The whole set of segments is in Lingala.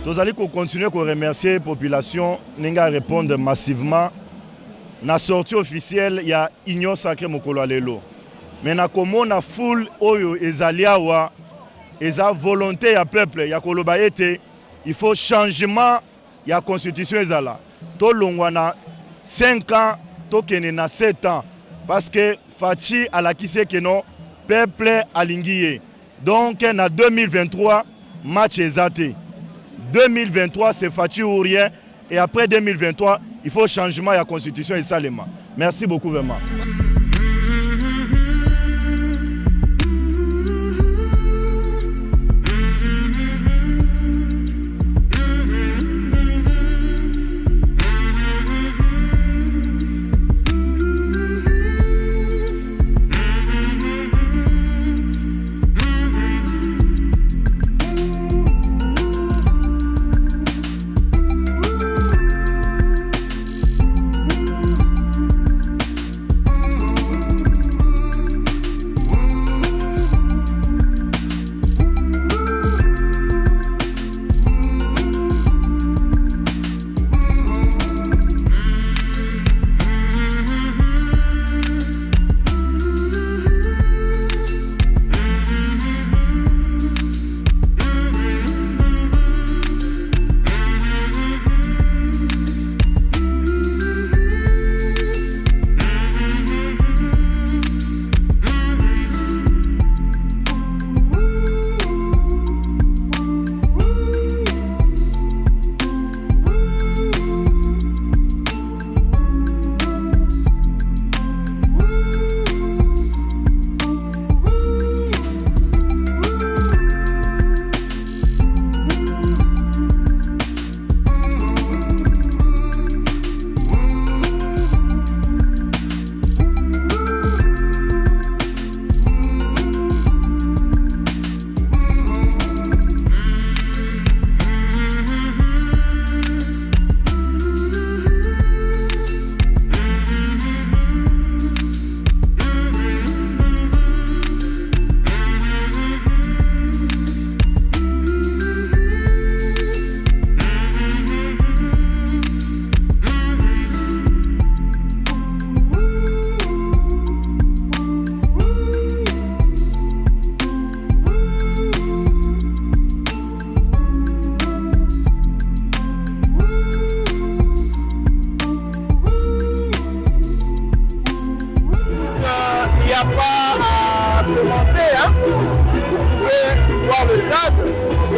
Nous allons continuer à remercier la population qui répondre massivement. Na sortie officielle, il y a Union Sacrée Mokolo Alelo. Mais na komo na foule oyo ezaliawa, eza volonté ya peuple ya koloba ete, il faut changement ya constitution ezala. To longwa na 5 ans, to kene na 7 ans parce que Fachi alakise que non peuple alingiye. Donc na 2023 match ezate. 2023 c'est Fachi ou rien et après 2023 il faut changement de la constitution et salement. Merci beaucoup vraiment.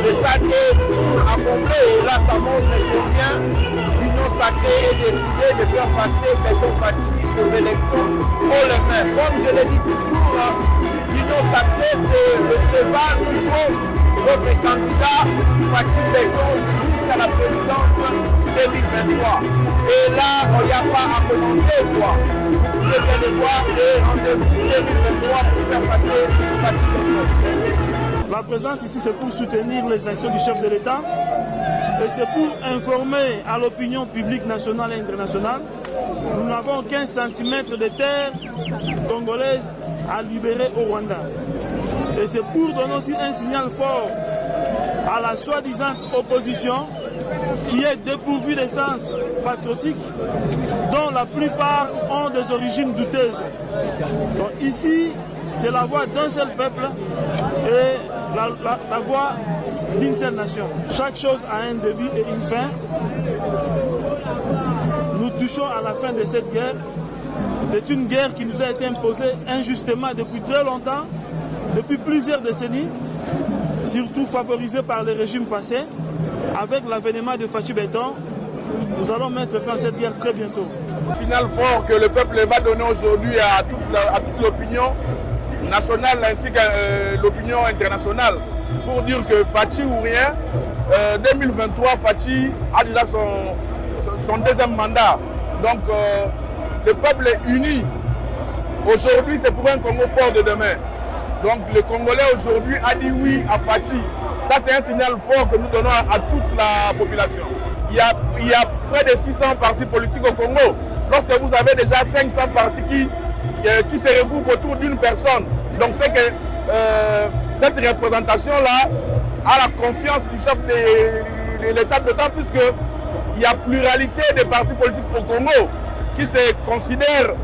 Le stade est à complet et là ça montre combien l'Union Sacrée est décidée de faire passer Béton Fachi aux élections haut les mains. Comme je l'ai dit toujours, l'Union Sacrée c'est le cheval qui compte votre candidat Fachi Béton jusqu'à la présidence 2023. Et là, il n'y a pas à commenter quoi. Vous devez le voir et rendez-vous 2023 pour faire passer Fachi Béton. Merci. La présence ici, c'est pour soutenir les actions du chef de l'État Et c'est pour informer à l'opinion publique nationale et internationale, nous n'avons qu'un centimètre de terre congolaise à libérer au Rwanda. Et c'est pour donner aussi un signal fort à la soi-disant opposition qui est dépourvue d'essence patriotique, dont la plupart ont des origines douteuses. Donc ici, c'est la voix d'un seul peuple et la voix d'une seule nation. Chaque chose a un début et une fin. Nous touchons à la fin de cette guerre. C'est une guerre qui nous a été imposée injustement depuis très longtemps, depuis plusieurs décennies, surtout favorisée par les régimes passés. Avec l'avènement de Fachi Béton, nous allons mettre fin à cette guerre très bientôt. Signal fort que le peuple va donner aujourd'hui à toute l'opinion nationale ainsi que l'opinion internationale pour dire que Fachi ou rien, 2023, Fachi a déjà son deuxième mandat. Donc le peuple est uni. Aujourd'hui, c'est pour un Congo fort de demain. Donc le Congolais aujourd'hui a dit oui à Fachi. Ça, c'est un signal fort que nous donnons à toute la population. Il y a près de 600 partis politiques au Congo. Lorsque vous avez déjà 500 partis qui se regroupent autour d'une personne, donc c'est que cette représentation-là a la confiance du chef de l'État, d'autant plus qu'il y a pluralité de partis politiques au Congo qui se considèrent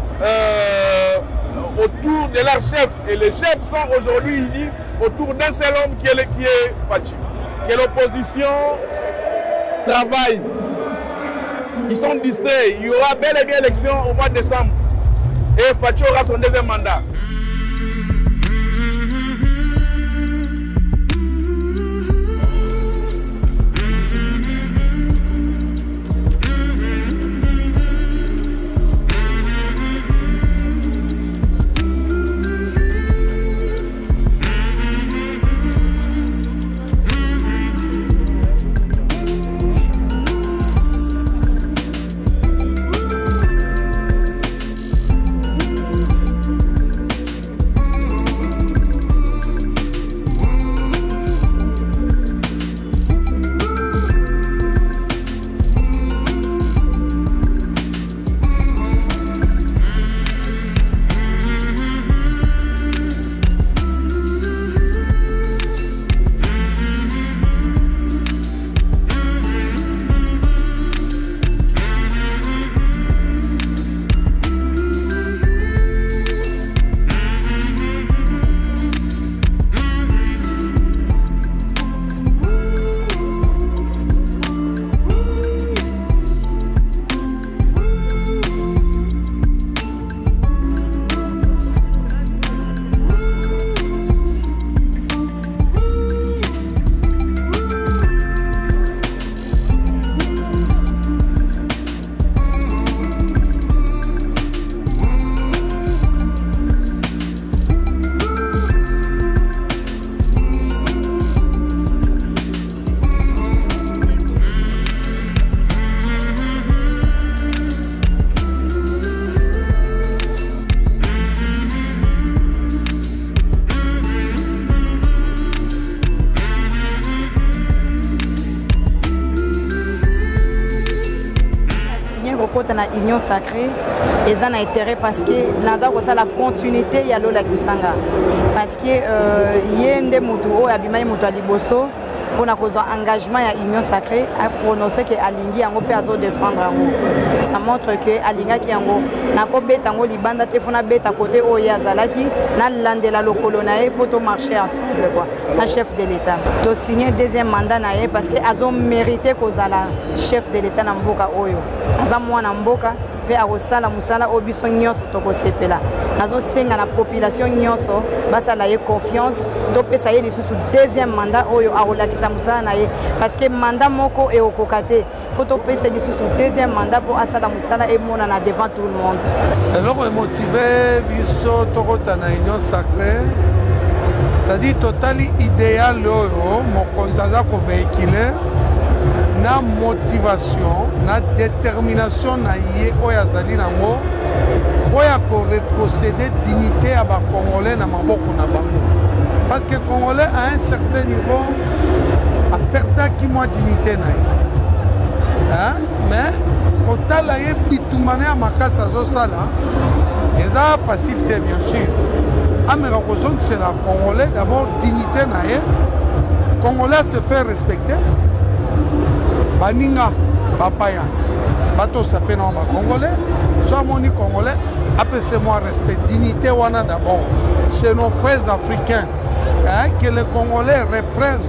autour de leur chef. Et les chefs sont aujourd'hui unis autour d'un seul homme qui est Fachi. Que l'opposition travaille. Ils sont distraits. Il y aura bel et bien élection au mois de décembre. Et Fachi aura son deuxième mandat. na union sacrée et ça n'a intérêt parce que naza kosa la continuité ya lola kisanga parce que yende mutu o abimai mutu aliboso pour na cause engagement ya union sacrée a prononcé que alingi yango pe azo défendre yango. Ça montre que alinga ki yango na ko beta yango libanda te fona beta côté o ya zalaki na landela lokolo na e poto marcher ensemble quoi un chef de l'état to signer deuxième mandat na e parce que azo mérité kozala chef de l'état na mboka oyo aza mwana mboka pe akosala musala obiso nyonso tokosepela nazo senga na population nyonso basala ye confiance to pesa ye lisusu deuxième mandat oyo akolakisa musala na ye parce que mandat moko e okokate faut to pesa lisusu deuxième mandat pour asala musala e monana devant tout le monde. Alors motivé biso tokota na union sacrée ça dit totally idéal oyo mokonzi aza ko véhiculer na motivation na détermination na ye oyo azali nango oyo ko rétrocéder dignité à ba congolais na maboko na bango parce que congolais à un certain niveau a perdu qui moi dignité na ye mais kotala ye bitumane ya makasi azosala eza facilité bien sûr ameka kozongisela congolais d'abord dignité na ye congolais se fait respecter baninga bapaya batosape na bacongolais so amoni congolais apesez-moi respect dignité wana d'abord chez nos frères africains que les congolais reprennent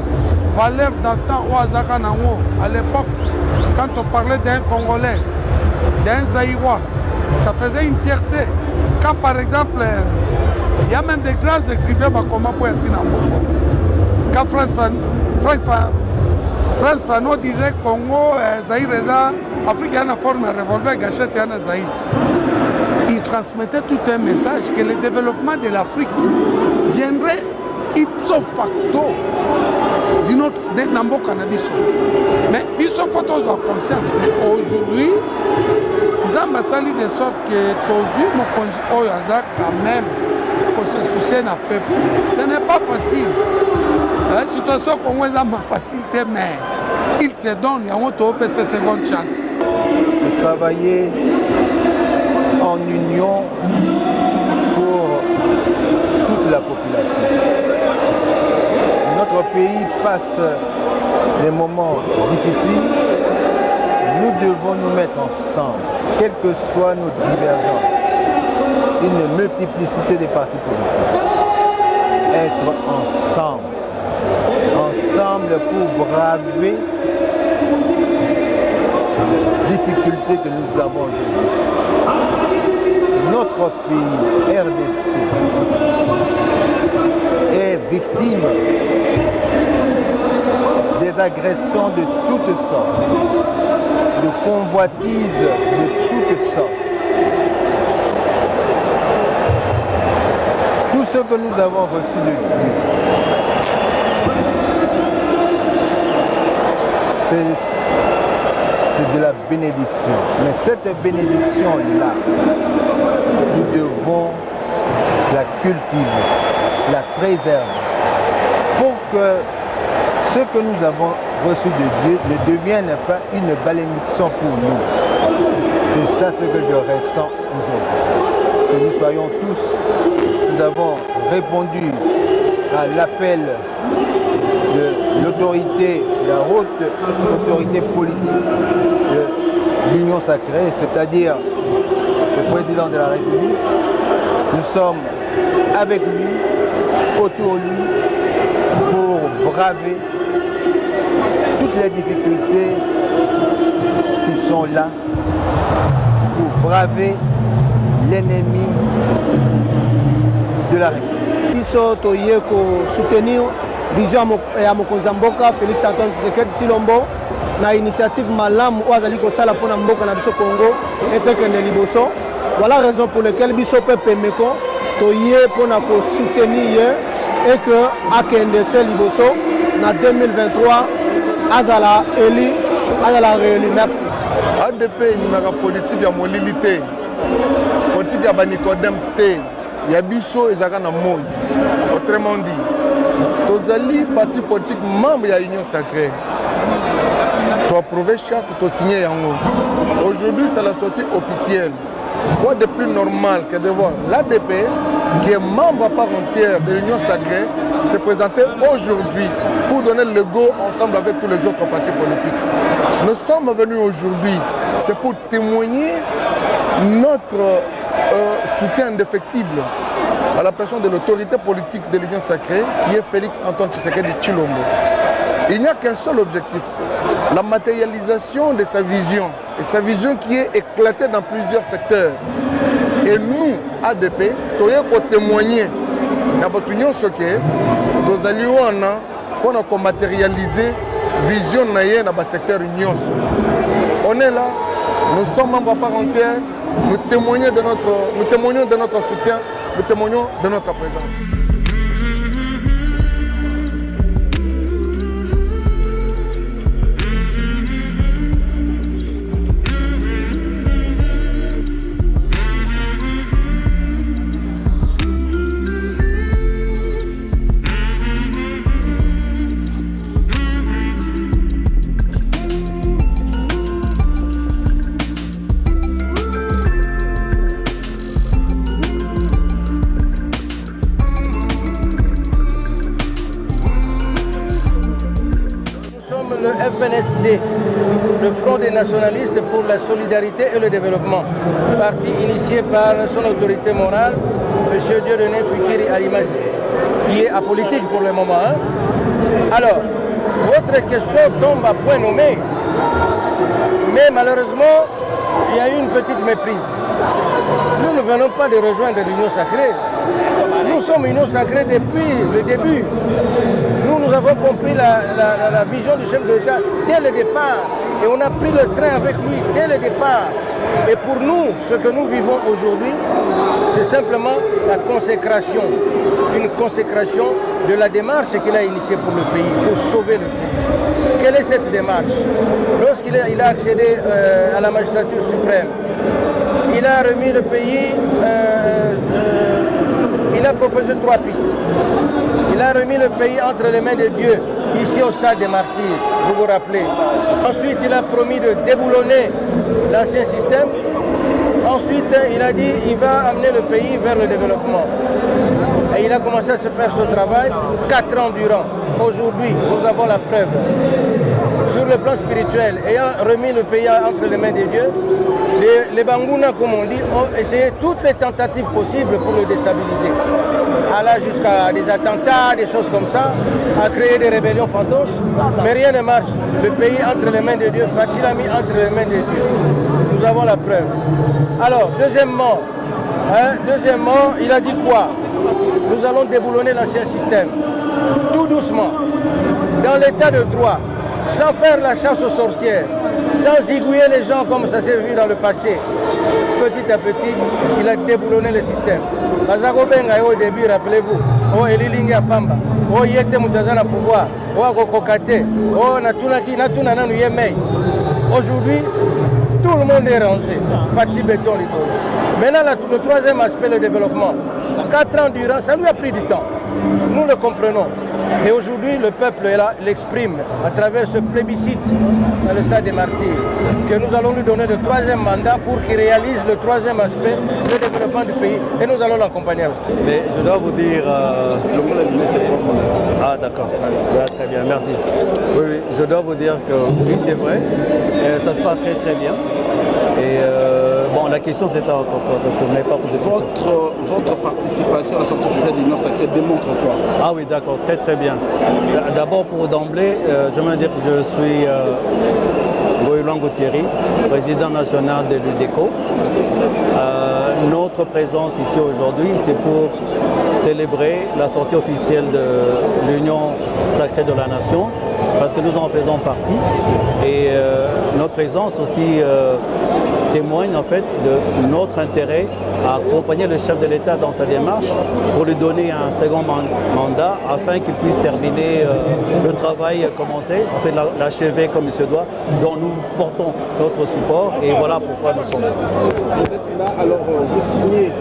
valeur d'antan ou azaka nango à l'époque quand on parlait d'un congolais d'un zaïrois ça faisait une fierté quand par exemple il y a même des grands écrivains bakoma po ya tina mboko quand France Fanon disait Congo Zaïre eza Afrique yana forme revolver gâchette yana Zaïre il transmettait tout un message que le développement de l'Afrique viendrait ipso facto d'une autre nambo cannabis. Mais ils sont photos en conscience que aujourd'hui, nous avons sali de sorte que Tozu Mokonzi Oyaza quand même pour se soucier d'un peuple. Ce n'est pas facile. La situation qu'on a ma facilité, mais il se donne, il y a une seconde chance. De travailler en union pour toute la population. Notre pays passe des moments difficiles. Nous devons nous mettre ensemble, quelles que soient nos divergences. Une multiplicité de partis politiques. Être ensemble. Ensemble pour braver les difficultés que nous avons aujourd'hui. Notre pays, RDC, est victime des agressions de toutes sortes, de convoitises de toutes sortes. Tout ce que nous avons reçu de Dieu, c'est de la bénédiction. Mais cette bénédiction-là, nous devons la cultiver, la préserver, pour que ce que nous avons reçu de Dieu ne devienne pas une bénédiction pour nous. C'est ça ce que je ressens aujourd'hui. Que nous soyons tous, nous avons répondu à l'appel de l'autorité, la haute autorité politique de l'Union sacrée, c'est-à-dire le président de la République. Nous sommes avec lui, autour de lui, pour braver toutes les difficultés qui sont là, pour braver l'ennemi de la République. Ils sont pour soutenir la vision de Mokonzi Mboka, Félix Antoine Tshisekedi Tshilombo, na initiative Malam ou Azali Kosala pour Mboka na biso Congo et Tekende Liboso. Voilà la raison pour laquelle Biso Pepe Meko toye pour soutenir et que Akendese Liboso en 2023 Azala élu, Azala réélu. Merci. ADP numéro politique ya molilité, politique ya Banikodem T, ya Biso ezaka na moi. Autrement dit, tozali parti politique membre ya Union sacrée. Tu as approuvé charte, tu as signé yango. Aujourd'hui, c'est la sortie officielle. Quoi de plus normal que de voir l'ADP, qui est membre à part entière de l'Union sacrée, se présenter aujourd'hui pour donner le go ensemble avec tous les autres partis politiques. Nous sommes venus aujourd'hui, c'est pour témoigner notre soutien indéfectible à la personne de l'autorité politique de l'Union sacrée, qui est Félix Antoine Tshisekedi Tshilombo. Il n'y a qu'un seul objectif, la matérialisation de sa vision, et sa vision qui est éclatée dans plusieurs secteurs. Et nous, ADP, nous avons témoigné dans notre union sacrée, nous allons matérialiser la vision dans le secteur union. On est là, nous sommes membres à part entière, nous témoignons de notre soutien, nous témoignons de notre présence. FNSD, le Front des nationalistes pour la solidarité et le développement, parti initié par son autorité morale, M. Dieudonné Fikiri Alimassi, qui est apolitique pour le moment. Hein. Alors, votre question tombe à point nommé, mais malheureusement, il y a eu une petite méprise. Nous ne venons pas de rejoindre l'Union sacrée. Nous sommes Union sacrée depuis le début. Nous avons compris la vision du chef de l'État dès le départ. Et on a pris le train avec lui dès le départ. Et pour nous, ce que nous vivons aujourd'hui, c'est simplement la consécration. Une consécration de la démarche qu'il a initiée pour le pays, pour sauver le pays. Quelle est cette démarche? Lorsqu'il a accédé à la magistrature suprême, il a remis le pays, il a proposé 3 pistes. Il a remis le pays entre les mains de Dieu, ici au stade des martyrs, vous vous rappelez. Ensuite, il a promis de déboulonner l'ancien système. Ensuite, il a dit qu'il va amener le pays vers le développement. Et il a commencé à se faire ce travail 4 ans durant. Aujourd'hui, nous avons la preuve. Sur le plan spirituel, ayant remis le pays entre les mains de Dieu, les Bangouna, comme on dit, ont essayé toutes les tentatives possibles pour le déstabiliser. Allant jusqu'à des attentats, des choses comme ça, à créer des rébellions fantoches, mais rien ne marche. Le pays entre les mains de Dieu, Fatih l'a mis entre les mains de Dieu. Nous avons la preuve. Alors, deuxièmement, il a dit quoi? Nous allons déboulonner l'ancien système, tout doucement, dans l'état de droit, sans faire la chasse aux sorcières, sans zigouiller les gens comme ça s'est vu dans le passé. Petit à petit, il a déboulonné le système. Au début, rappelez-vous, oh Elilingi Pamba, oh Yete Moutazana pouvoir, oh Akokokate, oh Natuna Nanu Yemei. Aujourd'hui, tout le monde est rangé. Fatih Béton Litoro. Maintenant, le troisième aspect, le développement. 4 ans durant, ça lui a pris du temps. Nous le comprenons. Et aujourd'hui, le peuple est là, l'exprime à travers ce plébiscite dans le stade des martyrs, que nous allons lui donner le 3e mandat pour qu'il réalise le 3e aspect, le développement du pays. Et nous allons l'accompagner aussi. Mais je dois vous dire... Ah d'accord, très bien, merci. Oui, je dois vous dire que oui, c'est vrai, ça se passe très très bien. Et bon, la question c'est pas encore parce que vous n'avez pas posé de question. Votre participation à la sortie officielle de l'Union sacrée démontre quoi? Ah oui, d'accord, très très bien. D'abord pour d'emblée, je veux dire que je suis Goyulango Thierry, président national de l'UDECO. Notre présence ici aujourd'hui, c'est pour célébrer la sortie officielle de l'Union sacrée de la Nation, parce que nous en faisons partie. Et notre présence aussi témoigne en fait de notre intérêt à accompagner le chef de l'État dans sa démarche pour lui donner un second mandat afin qu'il puisse terminer le travail commencé, en fait l'achever comme il se doit, dont nous portons notre support et voilà pourquoi nous sommes là. Vous êtes là, alors vous signez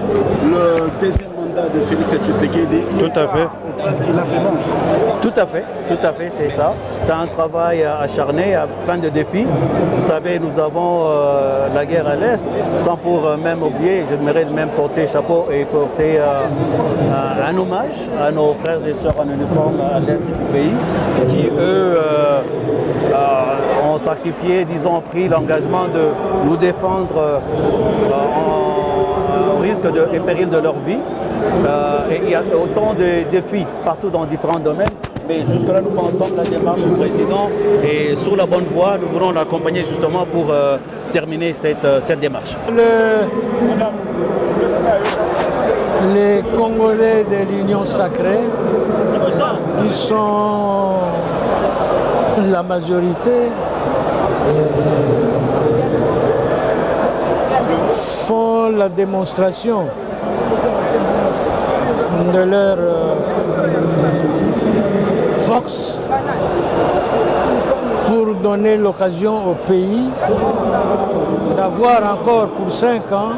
le 2e mandat de Félix Tshisekedi. Tout à fait. Est-ce qu'il a fait montre? Tout à fait, c'est ça. C'est un travail acharné, plein de défis. Vous savez, nous avons la guerre à l'Est, sans pour même oublier, j'aimerais même porter chapeau et porter un hommage à nos frères et sœurs en uniforme à l'Est du pays, qui eux ont sacrifié, disons, pris l'engagement de nous défendre au risque et péril de leur vie. Et il y a autant de défis partout dans différents domaines. Mais jusque-là, nous pensons que la démarche du président est sur la bonne voie. Nous voulons l'accompagner justement pour terminer cette démarche. Les Congolais de l'Union sacrée, qui sont la majorité, font la démonstration de leur force pour donner l'occasion au pays d'avoir encore pour 5 ans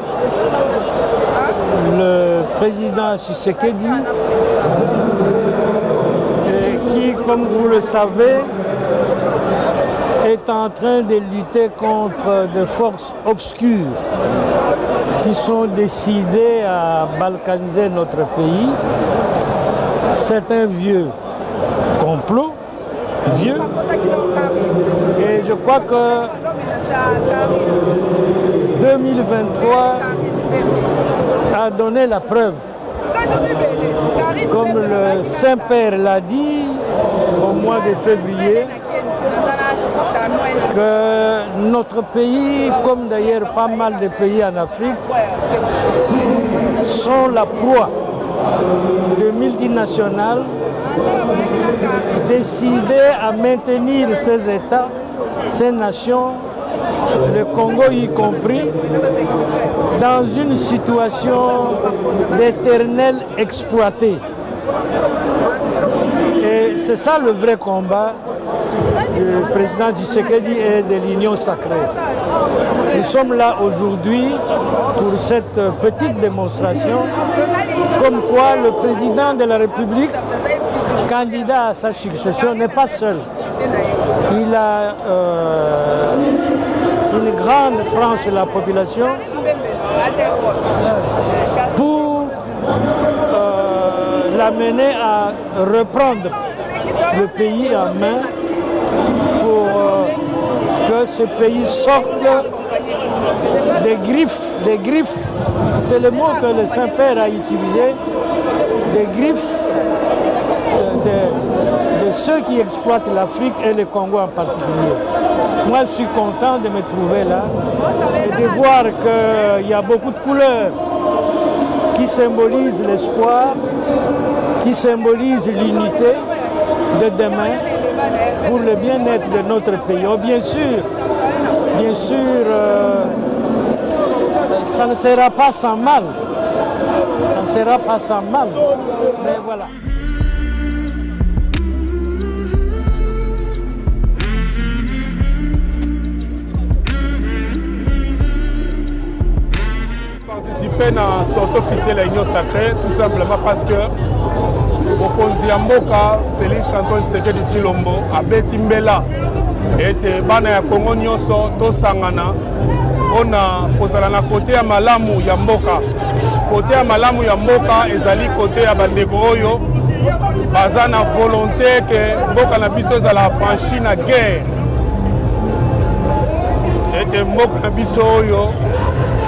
le président Tshisekedi qui, comme vous le savez, est en train de lutter contre des forces obscures qui sont décidées à balkaniser notre pays. C'est un vieux complot, vieux, crois que 2023 a donné la preuve, comme le Saint-Père l'a dit au mois de février, que notre pays, comme d'ailleurs pas mal de pays en Afrique, sont la proie de multinationales décidées à maintenir ces États, ces nations, le Congo y compris, dans une situation d'éternel exploité. Et c'est ça le vrai combat du président Tshisekedi et de l'Union sacrée. Nous sommes là aujourd'hui pour cette petite démonstration, comme quoi le président de la République, candidat à sa succession, n'est pas seul. Il a une grande frange de la population pour l'amener à reprendre le pays en main pour que ce pays sorte des griffes, c'est le mot que le Saint-Père a utilisé, des griffes de ceux qui exploitent l'Afrique et le Congo en particulier. Moi, je suis content de me trouver là et de voir qu'il y a beaucoup de couleurs qui symbolisent l'espoir, qui symbolisent l'unité de demain pour le bien-être de notre pays. Oh, bien sûr, ça ne sera pas sans mal. Ça ne sera pas sans mal. Mais voilà. Participer à la sortie officielle de l'Union sacrée, tout simplement parce que mokonzi ya mboka Félix Antoine Tshisekedi Tshilombo abeti mbela ete bana ya Kongo nyonso tosangana mpona kozala na kote ya malamu ya mboka. Kote ya malamu ya mboka ezali kote ya bandeko oyo baza na volonté ke mboka na biso ezala affranchi na guerre, ete mboka na biso oyo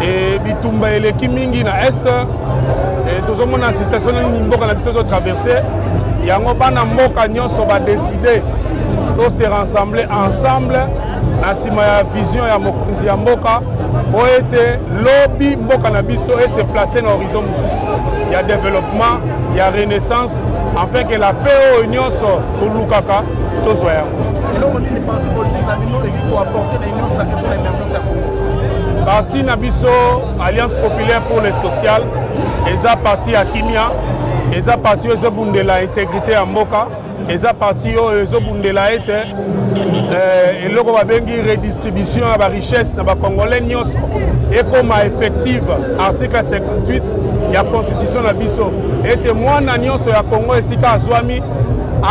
et bitumba eleki mingi na est et tozomona situation nini mboka na biso traverser yango bana mboka nyonso ba décider de se rassembler ensemble na sima ya vision ya mokonzi ya mboka po ete lobby mboka na biso et se placer na horizon mosusu ya développement ya renaissance afin que la paix au nyonso tulukaka tozwa yango. eloko nini parti politique na bino eki koapporter na union sacrée pour l'émergence ya Congo? Parti Nabiso, Alliance populaire pour le social, eza parti à Kimia, eza parti aux Bundela intégrité à Moka, eza parti aux Bundela ete et le babengi redistribution à la richesse na ba Congolais nyonso et comme effective article 58 ya constitution Nabiso ete mwana nyonso ya Congo esika azwami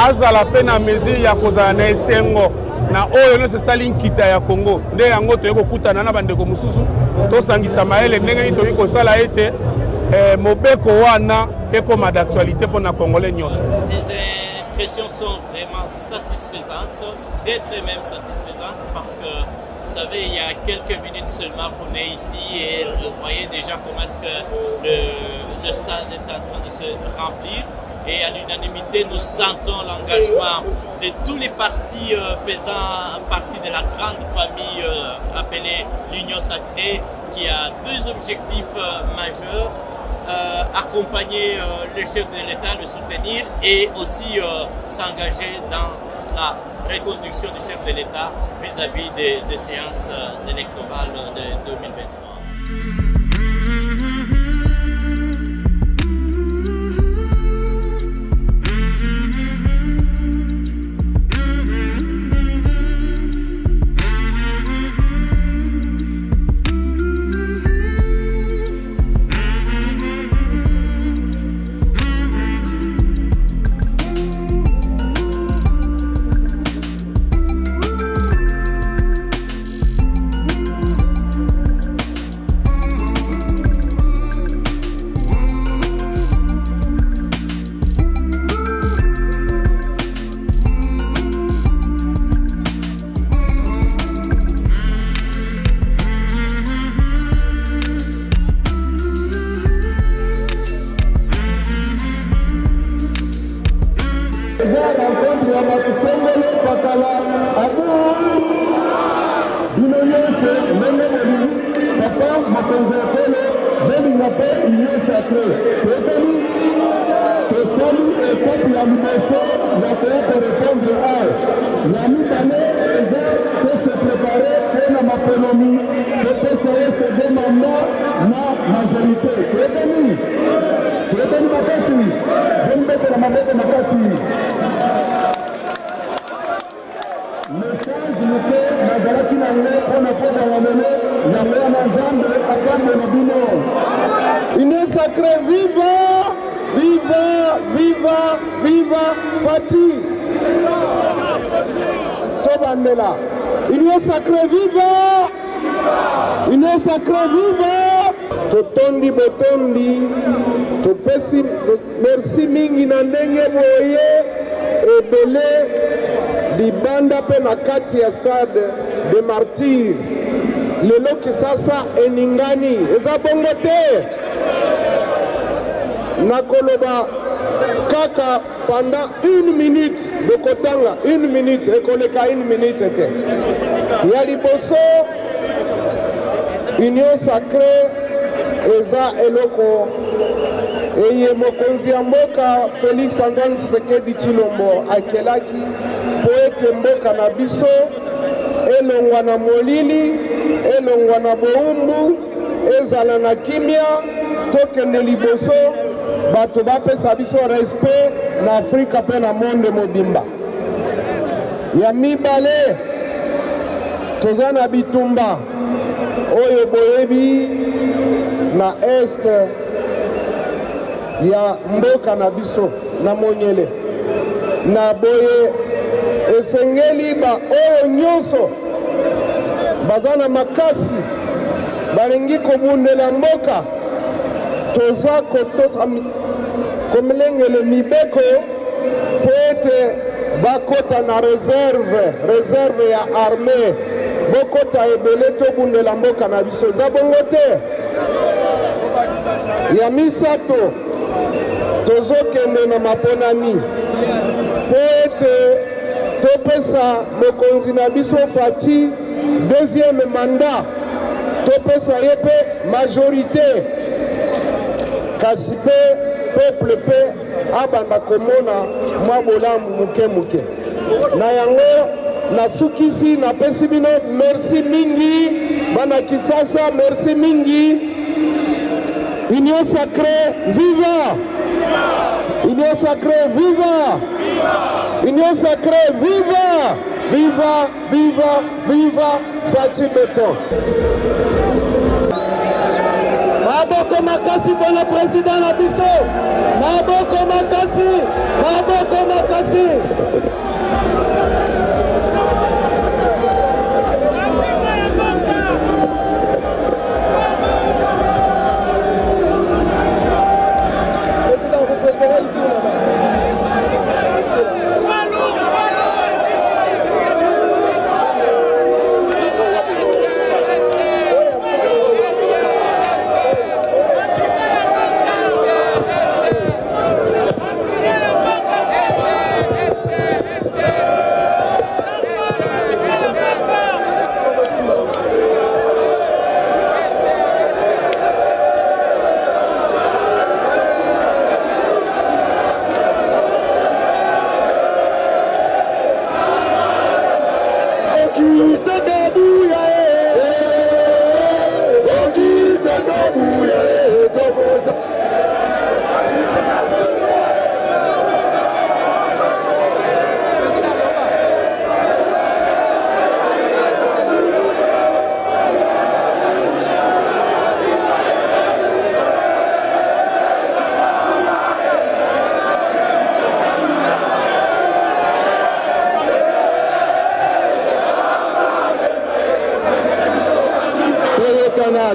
azala pe na mesure ya kozala na esengo na oyo nyonso esali nkita ya Congo nde yango toyei kokutana na bandeko mosusu tosangisa mayele ndenge nini toyei kosala ete mobeko wana ekoma d'actualité mpona Congolais nyonso. Les impressions sont vraiment satisfaisantes, très même satisfaisantes, parce que vous savez, il y a quelques minutes seulement qu'on est ici et vous voyez déjà comment est-ce que le stade est en train de se remplir. Et à l'unanimité, nous sentons l'engagement de tous les partis faisant partie de la grande famille appelée l'Union sacrée, qui a deux objectifs majeurs. Accompagner le chef de l'État, le soutenir et aussi s'engager dans la reconduction du chef de l'État vis-à-vis des échéances électorales de 2023. bino nyonso ndenge bolingi papa mokonzi ya ekolo belinga mpe union sacré totali tosali etape ya liboso ya koya korépondre age ya mibale eza tose prépare mpe na mapelomi topesa ye sede manda na majorité toyebani makasi bombetela maboko makasi message moke nazalaki na ngai mpona kodala lelo yango ya na nzambe apambola bino union sacré viva viva viva viva Faty tobandela union sacré viva union sacré viva totondi botondi topesi merci mingi na ndenge boye ebele libanda mpe na kati ya stade de martyr lelo kisasa eningani eza bongo te nakoloba kaka pendant 1 minute bokotanga 1 minute ekoleka 1 minute te ya liboso union sacré eza eloko eye mokonzi ya mboka Félix Antoine Tshisekedi Tshilombo akelaki po ete mboka na biso elongwa na molili elongwa na boumbu ezala na kimia tokende liboso bato bapesa biso respect na Afrika mpe na monde mobimba ya mibale toza na bitumba oyo boyebi na este ya mboka na biso na monyele na boye esengeli ba oyo nyonso baza na makasi balingi kobundela mboka toza komilengele mibeko po ete bakota na reserve ya armée bokota ebele tobundela mboka na biso eza bongo te ya misato tozokende na maponami po ete topesa mokonzi na biso Faty deuxième mandat topesa ye mpe majorité kasi mpe peuple mpe abanda komona mwa bolamu muke na yango nasukisi napesi bino merci mingi bana Kisasa merci mingi union sacrée viva union sacrée viva union sacrée viva viva viva viva Faty Beton maboko makasi mpona président na biso maboko makasi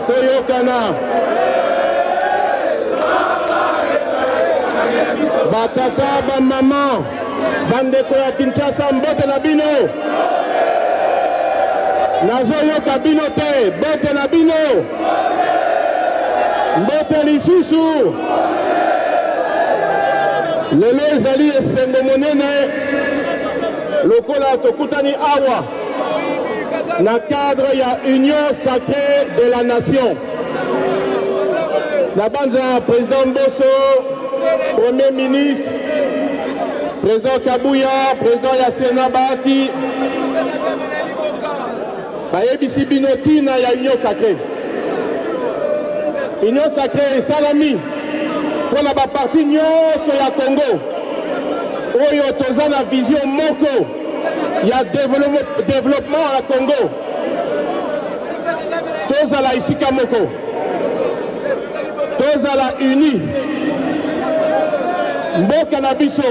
toyokana batata bamama bandeko ya Kinshasa mbote na bino nazoyoka bino te mbote na bino mbote lisusu lelo ezali esengo monene lokola tokutani awa dans le cadre il y a Union sacrée de la nation. La bande président Bosso, Premier ministre, président Kabouya, président Yassena Bahati, Bayebisi Binotina, il y a Union sacrée. Union sacrée et Salami, pour la partie Union sur la Congo. Oyo toza la vision moko, il y a développement à la Congo. Toza la Isika moko. Toza la uni. Mboka na biso.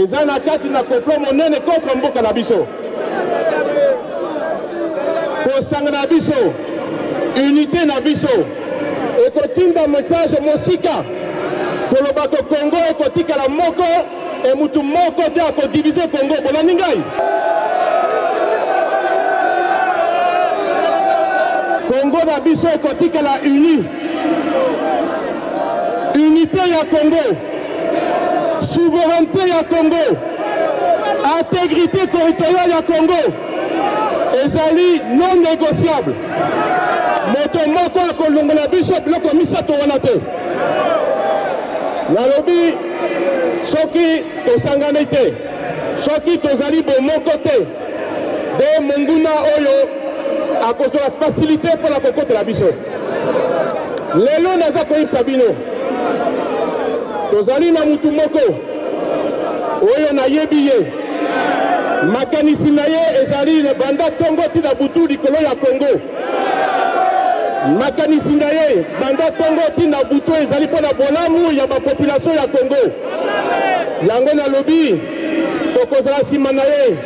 Eza na kati na complot monene contre mboka na biso. Kosanga na biso. Unité na biso. Ekotinda message mosika. Koloba ko Congo ekotika la moko et mutu moko te ko diviser Congo bolandi ngai. Congo na biso ekotika la uni. Unité ya Congo. Souveraineté ya Congo. Intégrité territoriale ya Congo. Ezali non négociable. Moto moko akolongola biso biloko misato wana te. Nalobi soki tosangani te, soki tozali bomoko te, de monguna oyo akozwa facilité pour la kokotela biso. Lelo naza koyebisa bino, tozali na mutu moko oyo nayebi ye, makanisi na ye ezali banda Congo tina butu likolo ya Congo. Makanisi na ye banda Congo tina butu ezali mpona bolamu ya population ya Congo. Yango na lobi tokozala nsima na ye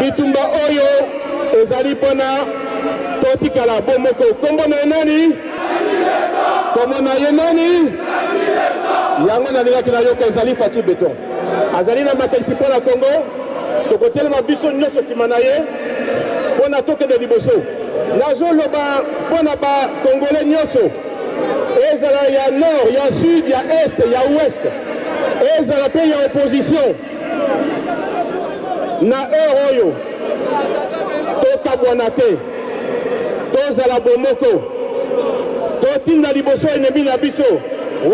bitumba oyo ezali mpona totikala bomoko. Kombo na ye nani? Kombo na ye nani? Yango nalingaki nayoka ezali Faci Beton. Azali na makanisi mpona Congo, tokotelema biso nyonso nsima na ye mpona tokende liboso. Nazoloba mpona bakongole nyonso, ezala ya nord, ya sud, ya est, ya ouest, ezala mpe ya opposition na heure oyo tokabwana te, tozala bomoko, totinda liboso enemi na biso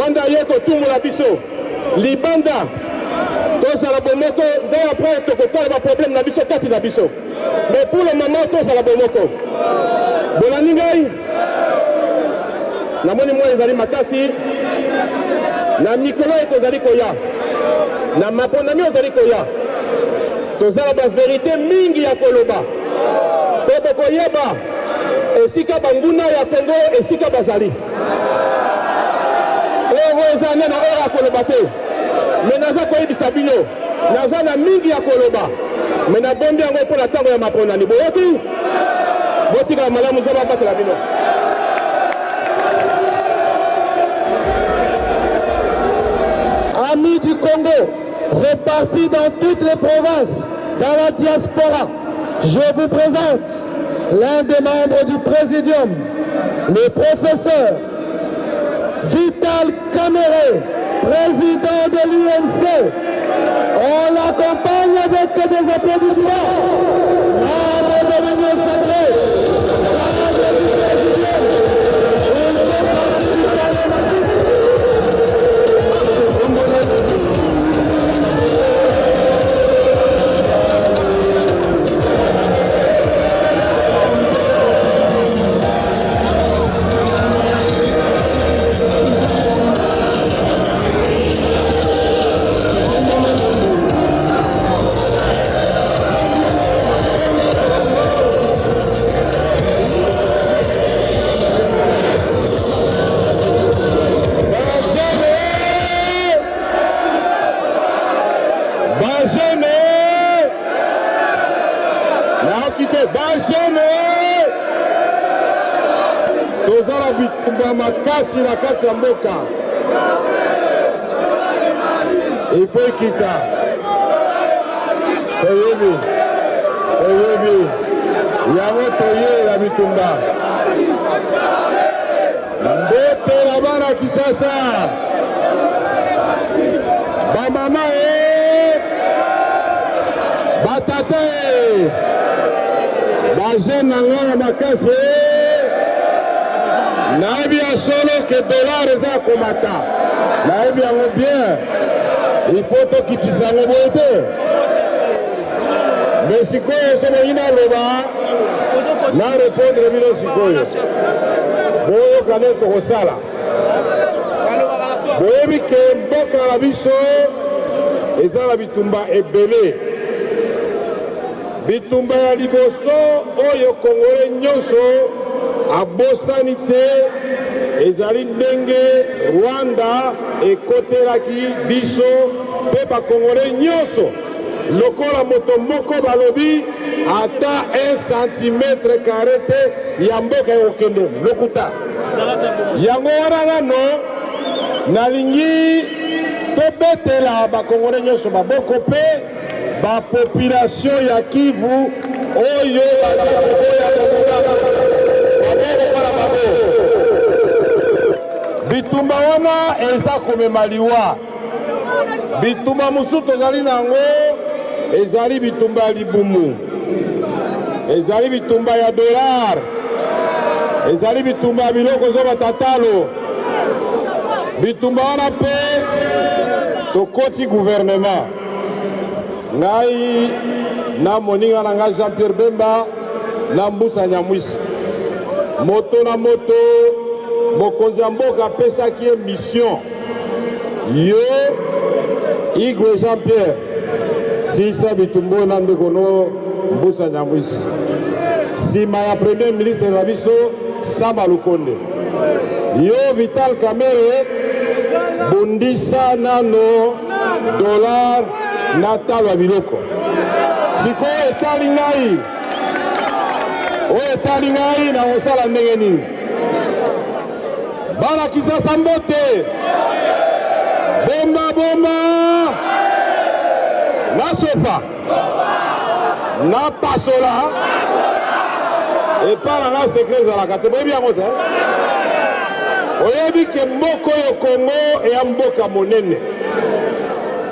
wanda ye kotumbola biso libanda, tozala bomoko nde après tokotala baproblème na biso kati na biso, mais pour le moment tozala bomoko. Bolandi ngai namoni mwa ezali makasi na mikolo ekozali koya na mapondami ozali koya, tozala baverité mingi ya koloba po bokoyeba esika banguna ya Congo esika bazali oyo eza nde na oyo ya koloba te, me naza koyebisa bino naza na mingi ya koloba, me nabombi yango mpo na ntango ya mapondani. Boyoki botika malamu za babatela bino. Amis du Congo, répartis dans toutes les provinces, dans la diaspora, je vous présente l'un des membres du Présidium, le professeur Vital Kamerhe, président de l'UNC. On l'accompagne avec des applaudissements. Membre de l'Union sacrée, membre du Présidium, il fait partie du parlement. tozala bitumba makasi na kati ya mboka, ifo ekita toyebi yango toyela bitumba mbetela bana Kisasa bamama batata Bajen Nanga Makase, Naibia solo que dollar est à combattre. Naibia bien, il faut que tu t'y saches le mais si quoi est-ce que vous avez na répondre à Milo Sikoyo. Boyo Kaneto Rosala. Boyebi ke mboka la biso ezala bitumba ebele. Bitumba ya liboso oyo Kongole nyonso abosani te ezali ndenge Rwanda ekotelaki biso pe bakongole nyonso lokola moto moko balobi ata 1 cm te ya mboka ekokende lokuta yango wana ngano nalingi tobetela bakongole nyonso baboko mpe bapopulation ya Kivu oyo bitumba wana eza komema liwa bitumba mosusu tozali nango ezali bitumba ya libumu ezali bitumba ya dollar ezali bitumba ya biloko zo batatalo bitumba wana mpe tokoti gouvernement ngai na moninga na ngai Jean-Pierre Bemba na Mbusa Nyamwisi moto na moto mokonzi ya mboka apesaki ye mission yo Igwe Jean-Pierre sisa bitumbo na ndekono Mbusa Nyamwisi sima ya premier ministre na biso Samba Lukonde yo Vital Kamerhe bundisa nano dollar na talo biloko siko etali ngai o etali ngai na osala ndenge nini bana Kisasa mbote bomba bomba na sopa na pasola epana na secret ezalaka te boyebi yango te oyebi ke mboka oyo Kongo eya mboka monene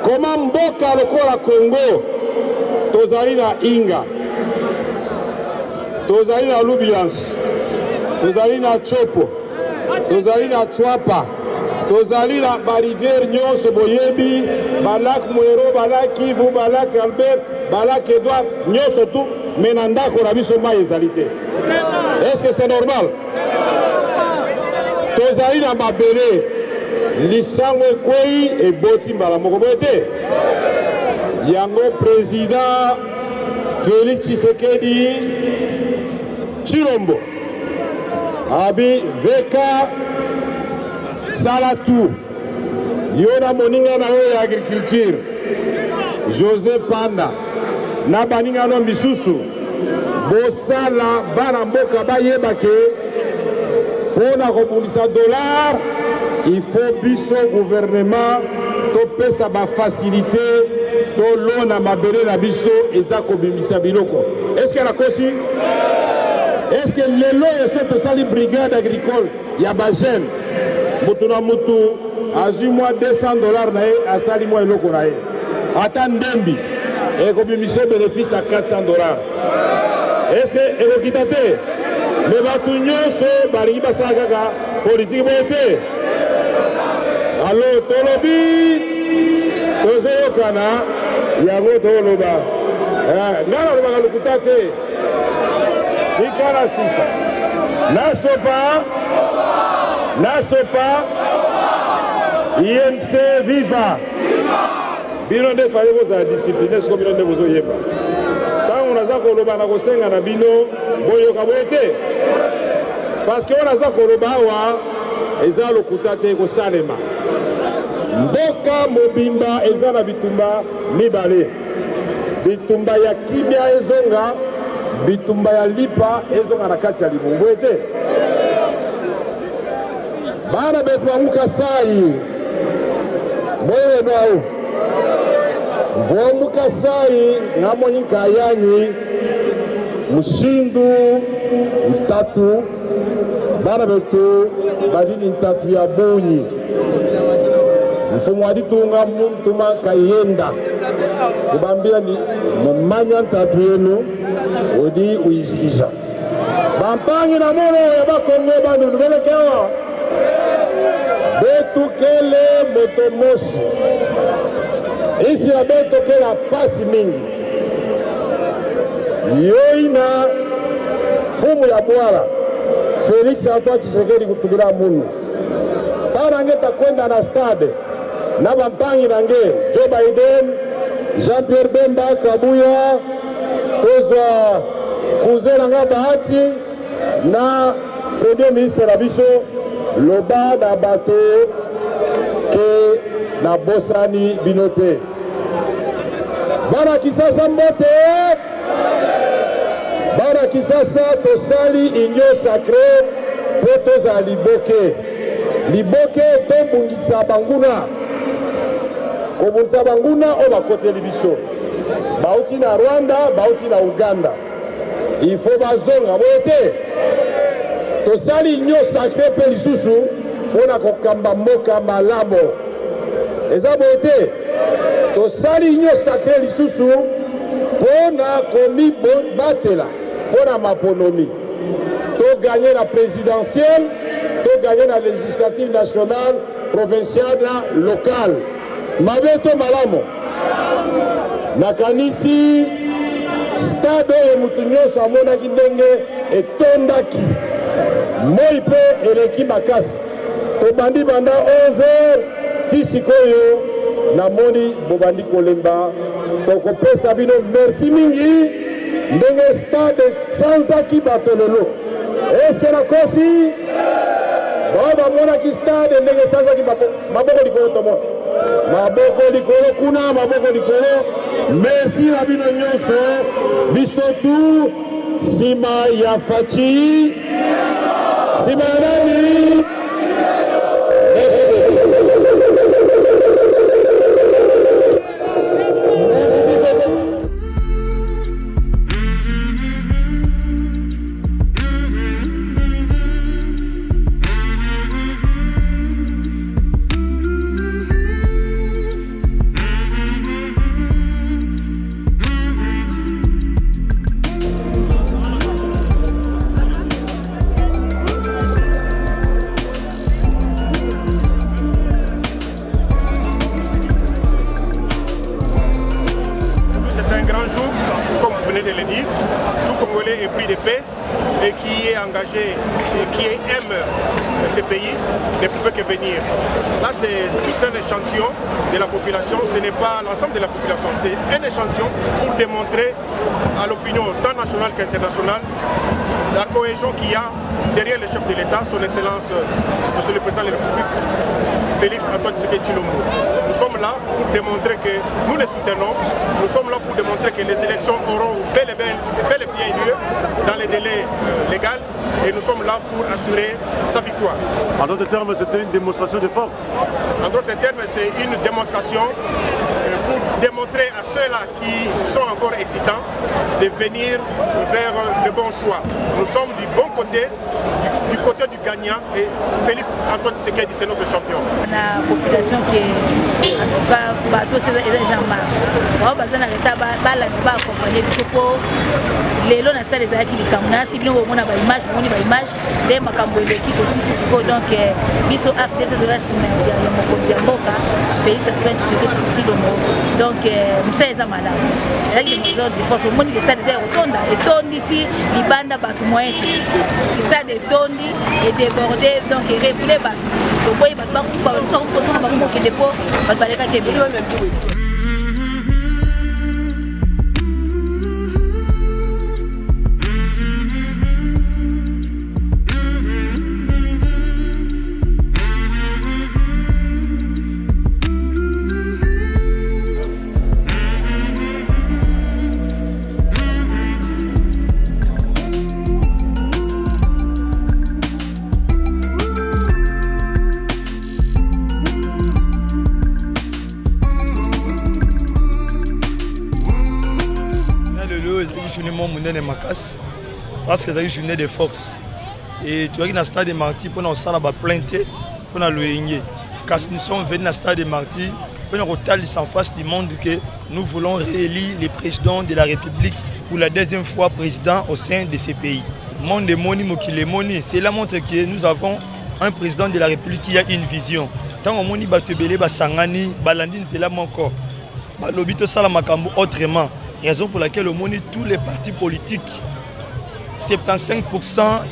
koma mboka lokola Kongo tozali na Inga tozali na Lubiance tozali na Chopo tozali na Chwapa tozali na barivière nyonso boyebi balak Mwero balak Kivu balak Albert balak Edouard nyonso tu me na ndako na biso mai ezali te est-ce que c'est normal tozali na mabele lisango ekwei eboti mbala moko boye te yango président Félix Tshisekedi Chilombo abi veka salatu yo na moninga na yo ya agriculture José Panda na baninga no misusu bosala bana mboka bayeba ke pona kobundisa dollar il faut biso gouvernement topesa ba facilité to lona mabele na biso eza kobimisa biloko est-ce que la kosi est-ce que lelo yeso tosali brigade agricole ya ba jeune mutu na mutu azui moi $200 na ye asali moi eloko na ye ata ndembi ekobimisa bénéfice à $400 est-ce que ekokita te me bato nyonso balingi basala kaka politike boye te alo tolobi tozoyokana yango toloba nga nalobaka lokuta te ikala sisa nasopa INC viva bino nde fali bozala discipline siko bino nde bozoyeba ntango naza koloba na kosenga na bino boyoka boye te parce que oyo naza koloba awa eza lokuta te kosalema mboka mobimba eza na bitumba mibale bitumba ya kimia ezonga bitumba ya lipa ezonga na kati ya libungu ete bana betu amuka sai boye bao bomuka sai ngamoni kayanyi mushindu mtatu bana betu badini mtatu ya bonyi mfumu waditunga mtuma kayenda kubambia ni mumanya mtatu yenu odi uizikisha bampangi na mono ya bakongo bandu nubelekewa betukele motomoshi isi ya betokela pasi mingi yoina fumu ya bwala Félix Antoine Tshisekedi kutukila munu parange takwenda na stade na bampangi nange Joe Biden Jean-Pierre Bemba Kabuya tozwa kuzela nga bahati na premier ministre na biso loba na bato ke na bosani binote bana Kisasa mbote bana Kisasa tosali union sacrée po toza liboke tobungisa banguna kobungisa banguna o bakoteli biso bauti na Rwanda bauti na Uganda il faut bazonga bote tosali union sacrée pe lisusu pona kokamba moka malamo eza bote tosali union sacrée lisusu pona komi batela pona maponomi to gagner la présidentielle to gagner la législative nationale provinciale na locale mabeto malamo nakanisi stade oyo mutu nyonso amonaki ndenge etondaki moi mpe eleki makasi tobandi banda 11h ti sikoyo namoni bobandi kolemba tokopesa bino merci mingi ndenge stade sanzaki bato lelo eske nakosi bao bamonaki stade ndenge sanzaki maboko likolo tomona maboko likolo kuna maboko likolo merci na bino nyonso biso tu nsima ya faci nsima ya nani engagé et qui aime ce pays ne pouvait que venir. Là, c'est tout un échantillon de la population, ce n'est pas l'ensemble de la population, c'est un échantillon pour démontrer à l'opinion tant nationale qu'internationale la cohésion qu'il y a derrière le chef de l'État, son Excellence, Monsieur le Président de la République, Félix Antoine Tshisekedi Tshilombo. Nous sommes là pour démontrer que nous les soutenons, nous sommes là pour démontrer que les élections auront bel et bien lieu dans les délais légaux et nous sommes là pour assurer sa victoire. En d'autres termes, c'était une démonstration de force. En d'autres termes, c'est une démonstration pour démontrer à ceux-là qui sont encore hésitants de venir vers le bon choix. Nous sommes du bon côté, du côté du gagnant et Félix Antoine Tshisekedi, c'est notre champion. La population qui est, en tout cas, tous ces gens marchent. On va accompagner les lots n'installent les acquis du Cameroun. Si bien on a une image, les Macambo l'équipe aussi, donc biso after ces horaires il y a mon côté Mboka, Félix Antoine Tshisekedi Tshilombo. Donc ça les a malades. Là il y a des autres forces au monde des stades des rotonda et tonditi libanda batu moyen. Les stades est tondi et débordé donc il reflé batu. Donc boy batu ba kufa ba kufa ko sona ba ko ke depo ba ba leka ke be. Parce que c'est une journée de force. Et tu vois qu'il y a un stade de Marty pour nous faire la plainte pour nous le Quand nous sommes venus dans le stade de Marty, pour nous retarder en face du monde que nous voulons réélire le président de la République pour la deuxième fois président au sein de ces pays. Monde Moni Mokile Moni, cela montre que nous avons un président de la République qui a une vision. Tant que Moni Batebele Basangani, Balandine, c'est là mon corps. Lobito Salamakambo autrement. Raison pour laquelle au Moni, tous les partis politiques, 75%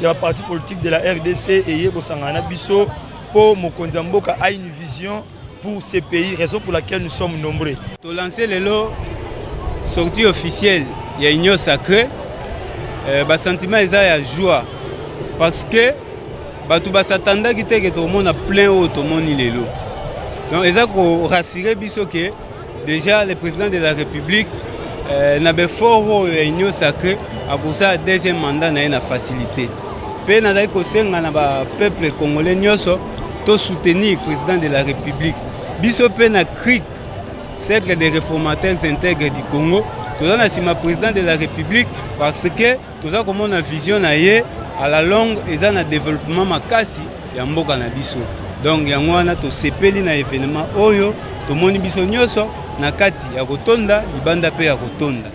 des partis politiques de la RDC et Yebo Sangana Bisso, pour Mokonzamboka a une vision pour ces pays, raison pour laquelle nous sommes nombreux. Pour lancer le lot, sortie officielle, il y a Union Sacrée, le sentiment est de joie. Parce que tout le monde qui est tout le monde a plein haut, tout le monde est là. Donc, il faut rassurer que déjà le président de la République n'a pas fort Union Sacrée à cause du deuxième mandat n'a une facilité. Puis, nous avons le peuple congolais to soutenir le président de la République. Biso pe na CRIC, cercle des réformateurs intègres du Congo, tout ça c'est le président de la République parce que tout ça comme on a vision à la longue et ça na développement makasi ya mboka na biso. Donc yango wana to sepeli na événement oyo to moni biso nyoso na kati ya kotonda libanda pe ya kotonda.